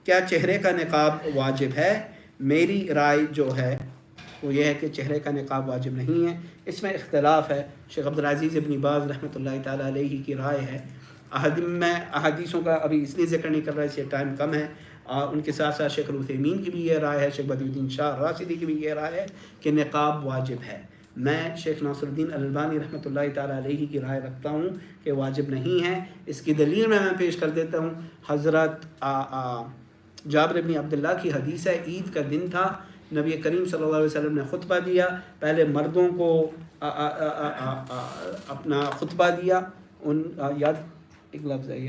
کیا چہرے کا نقاب واجب ہے؟ میری رائے جو ہے وہ یہ ہے کہ چہرے کا نقاب واجب نہیں ہے. اس میں اختلاف ہے. شیخ عبدالعزیز ابن باز رحمۃ اللہ تعالیٰ علیہ کی رائے ہے. میں احادیثوں کا ابھی اس لیے ذکر نہیں کر رہا اس لیے ٹائم کم ہے. ان کے ساتھ ساتھ شیخ العثیمین کی بھی یہ رائے ہے, شیخ بدی الدین شاہ راشدی کی بھی یہ رائے ہے کہ نقاب واجب ہے. میں شیخ ناصر الدین الالبانی رحمۃ اللہ تعالیٰ علیہ کی رائے رکھتا ہوں کہ واجب نہیں ہے. اس کی دلیل میں پیش کر دیتا ہوں. حضرت جابر بن عبداللہ کی حدیث ہے, عید کا دن تھا, نبی کریم صلی اللہ علیہ وسلم نے خطبہ دیا. پہلے مردوں کو اپنا خطبہ دیا, ایک لفظ ہے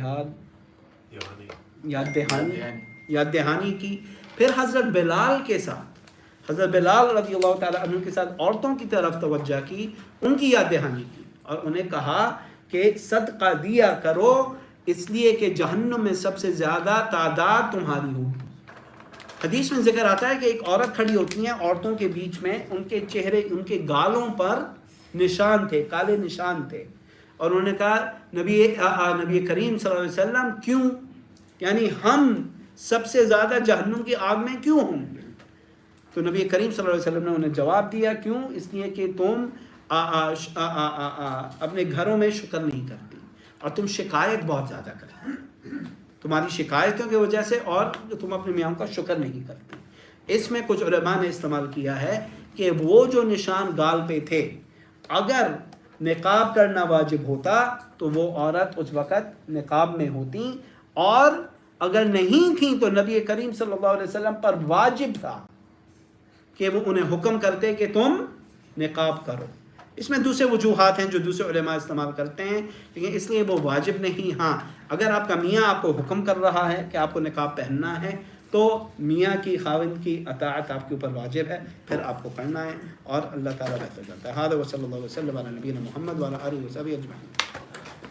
یاد دہانی کی. پھر حضرت بلال کے ساتھ, حضرت بلال رضی اللہ تعالیٰ عنہ کے ساتھ عورتوں کی طرف توجہ کی, ان کی یاد دہانی کی, اور انہیں کہا کہ صدقہ دیا کرو اس لیے کہ جہنم میں سب سے زیادہ تعداد تمہاری ہوگی. حدیث میں ذکر آتا ہے کہ ایک عورت کھڑی ہوتی ہیں, عورتوں کے بیچ میں ان کے چہرے, ان کے گالوں پر نشان تھے, کالے نشان تھے, اور انہوں نے کہا نبی کریم صلی اللہ علیہ وسلم کیوں, یعنی ہم سب سے زیادہ جہنم کی آگ میں کیوں ہوں گے؟ تو نبی کریم صلی اللہ علیہ وسلم نے انہیں جواب دیا, کیوں؟ اس لیے کہ تم اپنے گھروں میں شکر نہیں کرتی اور تم شکایت بہت زیادہ کرتی, تمہاری شکایتوں کی وجہ سے, اور تم اپنے میاں کا شکر نہیں کرتی. اس میں کچھ علماء نے استعمال کیا ہے کہ وہ جو نشان گال پہ تھے, اگر نقاب کرنا واجب ہوتا تو وہ عورت اس وقت نقاب میں ہوتی, اور اگر نہیں تھیں تو نبی کریم صلی اللہ علیہ وسلم پر واجب تھا کہ وہ انہیں حکم کرتے کہ تم نقاب کرو. اس میں دوسرے وجوہات ہیں جو دوسرے علماء استعمال کرتے ہیں, لیکن اس لیے وہ واجب نہیں. ہاں, اگر آپ کا میاں آپ کو حکم کر رہا ہے کہ آپ کو نقاب پہننا ہے تو میاں کی, خاوند کی اطاعت آپ کے اوپر واجب ہے, پھر آپ کو کرنا ہے, اور اللہ تعالیٰ بہتر کرتا ہے. ھذا وصلی اللہ وسلم علی نبینا محمد وعلی آلہ وصحبہ اجمعین.